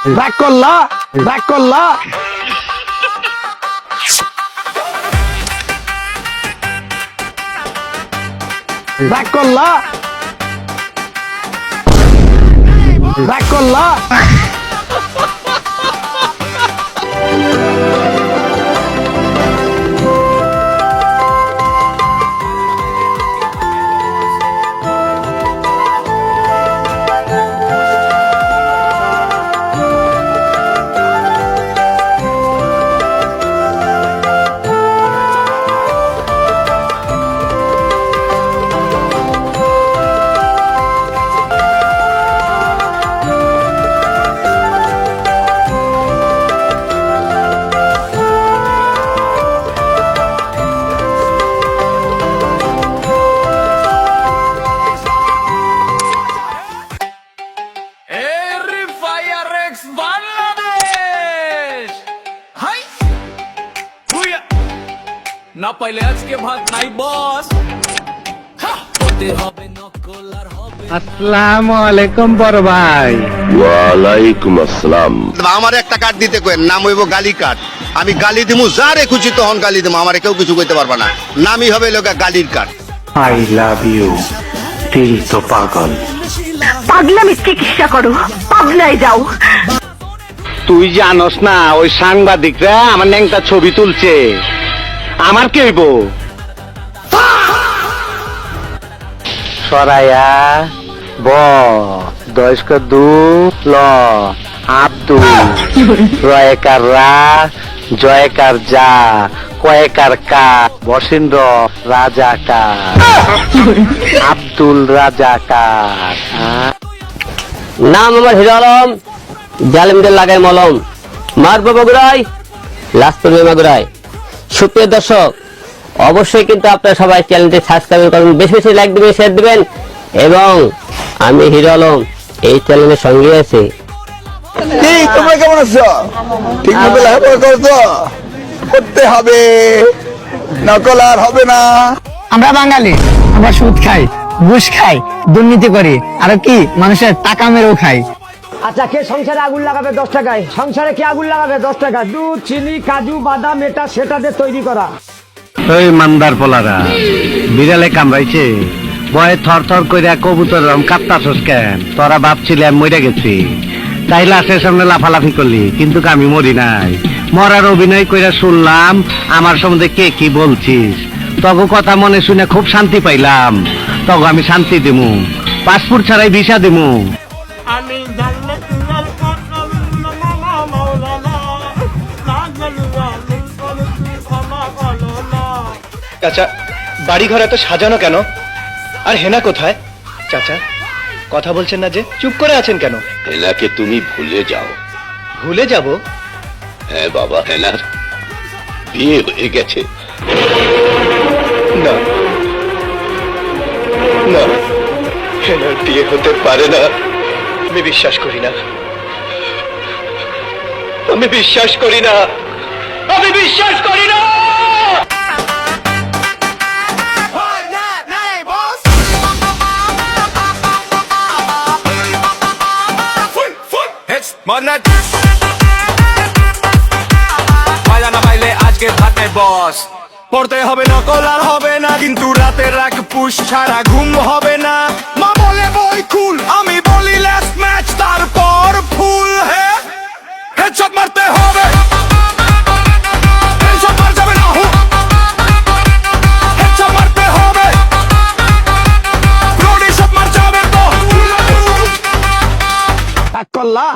Back করলা back করলা back করলা ব্যাক করলা না পাইলে আজকে ভাত নাই বস হতে হবে নকল আর হবে। আসসালামু আলাইকুম বড় ভাই। ওয়ালাইকুম আসসালাম। আমার একটা কার্ড দিতে কই, নাম হইব গালি কার্ড। আমি গালি দিমু, যারে খুশি তখন গালি দিমু, আমারে কেউ কিছু কইতে পারবা না। নামই হবে লোকা গালির কার্ড। আই লাভ ইউ দিল তো পাগল। পাগলামি চিকিৎসা করো, পাগলায় যাও। তুই জানোস না ওই সাংবাদিকরা আমার ন্যাংটা ছবি তুলছে, আমার কি হইব? সরাইয়া ব দয়স্ক দু ল আব্দুল রয়কার রা জয়কার যা কয়েকার কা বসেন্দ্র রাজাকার আব্দুল রাজাকার। নাম আমার হিরো আলম, জালিমদের লাগাই মলম, মারবো বগুড়াই লাশ পড়বে মাগুরায়। সুপ্রিয় দর্শক, অবশ্যই কিন্তু আপনারা সবাই চ্যানেলটি সাবস্ক্রাইব করবেন, বেশি বেশি লাইক দিবেন, শেয়ার দিবেন। এবং আমি হিরো আলম এই চ্যানেলের সঙ্গে আছি। তোমরা কেমন আছো? ঠিক মতো লেখাপড়া করছো? করতে হবে, নকল আর হবে না। আমরা বাঙালি, আমরা সুদ খাই, ঘুষ খাই, দুর্নীতি করি, আর কি মানুষের টাকা মেরেও খাই। আচ্ছা, কে সংসারে আগুন লাগাবে 10 টাকায়? সংসারে কে আগুন লাগাবে 10 টাকা? দুধ, চিনি, কাজু, বাদাম, এটা সেটা দিয়ে তৈরি করা। ওই মান্দার পোলারা বিড়ালে কামড়াইছে, ভয়ে থর থর কইরা কবুতর কাঁপতাছস কেন? তোরা ভাবছিলি আমি মরে গেছি, তাই লাশের সামনে লাফালাফি করলি, কিন্তু আমি মরি নাই। মরার অভিনয় কইরা শুনলাম আমার সম্বন্ধে কে কি বলছিস। তগো কথা মনে শুনে খুব শান্তি পাইলাম। তগো আমি শান্তি দিমু, পাসপোর্ট ছাড়াই ভিসা দিমু। চাচা, বাড়ি ঘর এত সাজানো কেন? আর হেনা কোথায়? চাচা, কথা বলছেন না যে, চুপ করে আছেন কেন? হেনাকে তুমি ভুলে যাও। ভুলে যাব? হ্যাঁ বাবা, হেনার বিয়ে হয়ে গেছে। না না, হেনার বিয়ে হতে পারে না। আমি বিশ্বাস করি না, আমি বিশ্বাস করি না, আমি বিশ্বাস করি না। আজকে ভাত নাই বস, পড়তে হবে নকল আর হবে না, কিন্তু রাতের রাগ পুশ ছাড়া ঘুম হবে না। মা বলে বই কুল, আমি বলি লাস্ট ম্যাচ, তারপর ফুল হেডশট মারতে হবে। হেডশট মার যাবে না, হেডশট মারতে হবে। রোডি শট মার যাবে তো। ব্যাক করলা